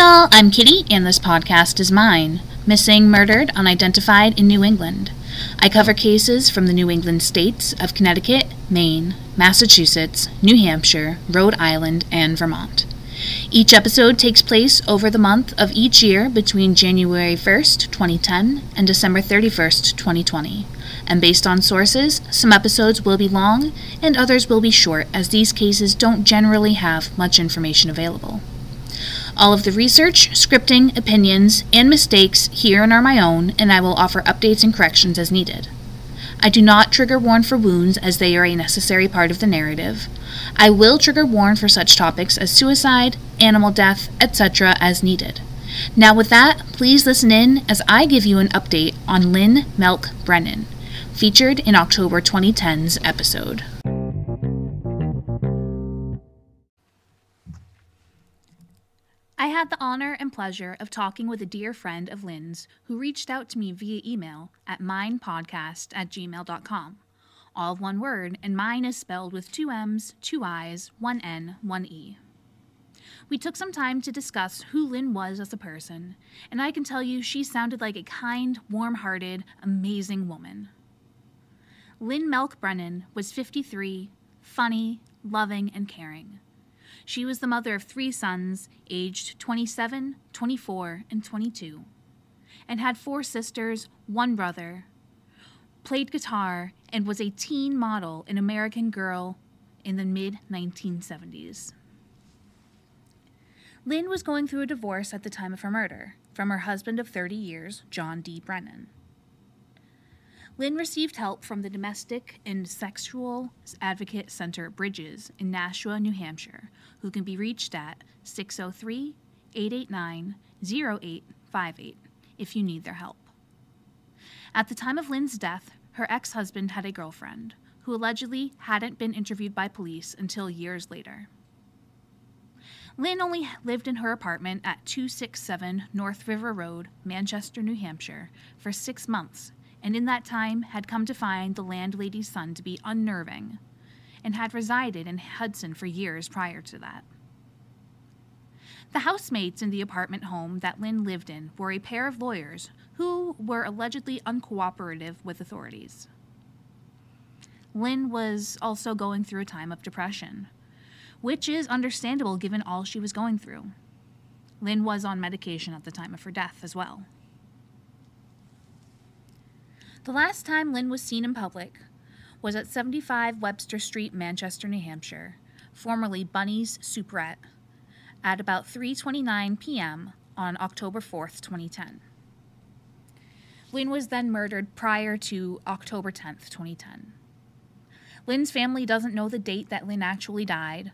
y'all, I'm Kitty, and this podcast is mine. Missing, murdered, unidentified in New England. I cover cases from the New England states of Connecticut, Maine, Massachusetts, New Hampshire, Rhode Island, and Vermont. Each episode takes place over the month of each year between January 1st, 2010 and December 31st, 2020. And based on sources, some episodes will be long and others will be short, as these cases don't generally have much information available. All of the research, scripting, opinions, and mistakes herein are my own, and I will offer updates and corrections as needed. I do not trigger warn for wounds, as they are a necessary part of the narrative. I will trigger warn for such topics as suicide, animal death, etc. as needed. Now with that, please listen in as I give you an update on Lynne Melk Brennan, featured in October 2010's episode. I had the honor and pleasure of talking with a dear friend of Lynne's who reached out to me via email at minepodcast@gmail.com. All one word, and mine is spelled with 2 M's, 2 I's, 1 N, 1 E. We took some time to discuss who Lynne was as a person, and I can tell you she sounded like a kind, warm-hearted, amazing woman. Lynne Melk Brennan was 53, funny, loving, and caring. She was the mother of 3 sons, aged 27, 24, and 22, and had 4 sisters, 1 brother, played guitar, and was a teen model in American Girl in the mid-1970s. Lynne was going through a divorce at the time of her murder from her husband of 30 years, John D. Brennan. Lynne received help from the Domestic and Sexual Advocate Center Bridges in Nashua, New Hampshire, who can be reached at 603-889-0858 if you need their help. At the time of Lynne's death, her ex-husband had a girlfriend who allegedly hadn't been interviewed by police until years later. Lynne only lived in her apartment at 267 North River Road, Manchester, New Hampshire, for 6 months, and in that time had come to find the landlady's son to be unnerving, and had resided in Hudson for years prior to that. The housemates in the apartment home that Lynne lived in were a pair of lawyers who were allegedly uncooperative with authorities. Lynne was also going through a time of depression, which is understandable given all she was going through. Lynne was on medication at the time of her death as well. The last time Lynne was seen in public was at 75 Webster Street, Manchester, New Hampshire, formerly Bunny's Souperette, at about 3:29 p.m. on October 4th, 2010. Lynne was then murdered prior to October 10th, 2010. Lynne's family doesn't know the date that Lynne actually died,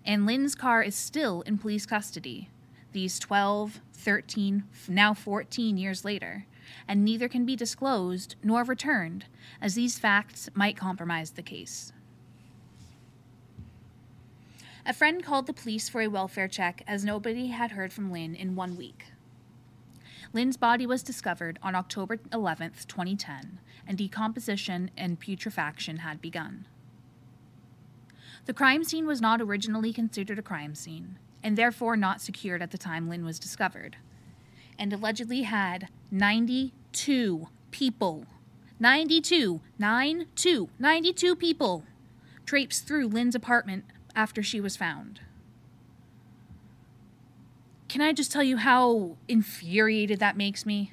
and Lynne's car is still in police custody, these 12, 13, now 14 years later, and neither can be disclosed nor returned, as these facts might compromise the case. A friend called the police for a welfare check, as nobody had heard from Lynne in 1 week. Lynne's body was discovered on October 11th, 2010, and decomposition and putrefaction had begun. The crime scene was not originally considered a crime scene, and therefore not secured at the time Lynne was discovered, and allegedly had 92 people, 92 people traipsed through Lynne's apartment after she was found. Can I just tell you how infuriated that makes me?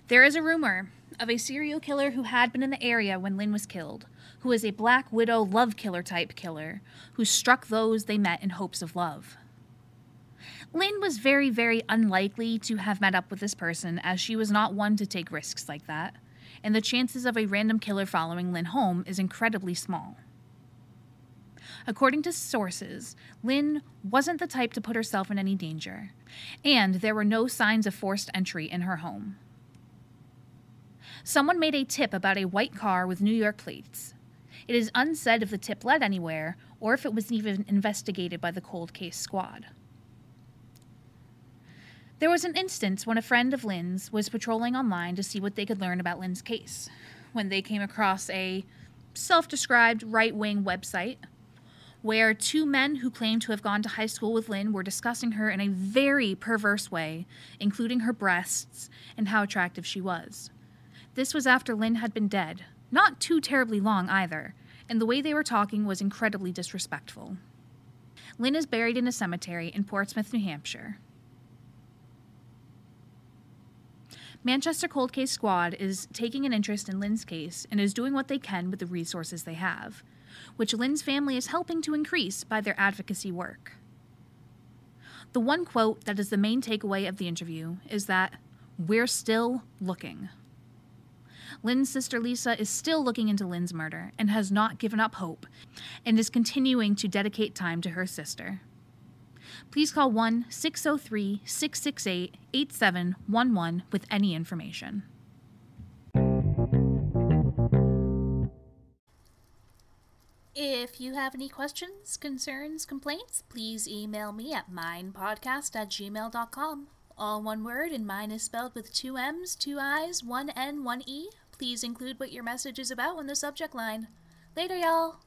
There is a rumor of a serial killer who had been in the area when Lynne was killed, who is a Black Widow love killer type killer who struck those they met in hopes of love. Lynne was very, very unlikely to have met up with this person, as she was not one to take risks like that, and the chances of a random killer following Lynne home is incredibly small. According to sources, Lynne wasn't the type to put herself in any danger, and there were no signs of forced entry in her home. Someone made a tip about a white car with New York plates. It is unsaid if the tip led anywhere, or if it was even investigated by the cold case squad. There was an instance when a friend of Lynne's was patrolling online to see what they could learn about Lynne's case, when they came across a self-described right-wing website where two men who claimed to have gone to high school with Lynne were discussing her in a very perverse way, including her breasts and how attractive she was. This was after Lynne had been dead, not too terribly long either, and the way they were talking was incredibly disrespectful. Lynne is buried in a cemetery in Portsmouth, New Hampshire. Manchester Cold Case Squad is taking an interest in Lynne's case and is doing what they can with the resources they have, which Lynne's family is helping to increase by their advocacy work. The one quote that is the main takeaway of the interview is that, "We're still looking." Lynne's sister Lisa is still looking into Lynne's murder and has not given up hope and is continuing to dedicate time to her sister. Please call 1-603-668-8711 with any information. If you have any questions, concerns, complaints, please email me at minepodcast@gmail.com. All one word, and mine is spelled with 2 M's, 2 I's, 1 N, 1 E. Please include what your message is about in the subject line. Later, y'all!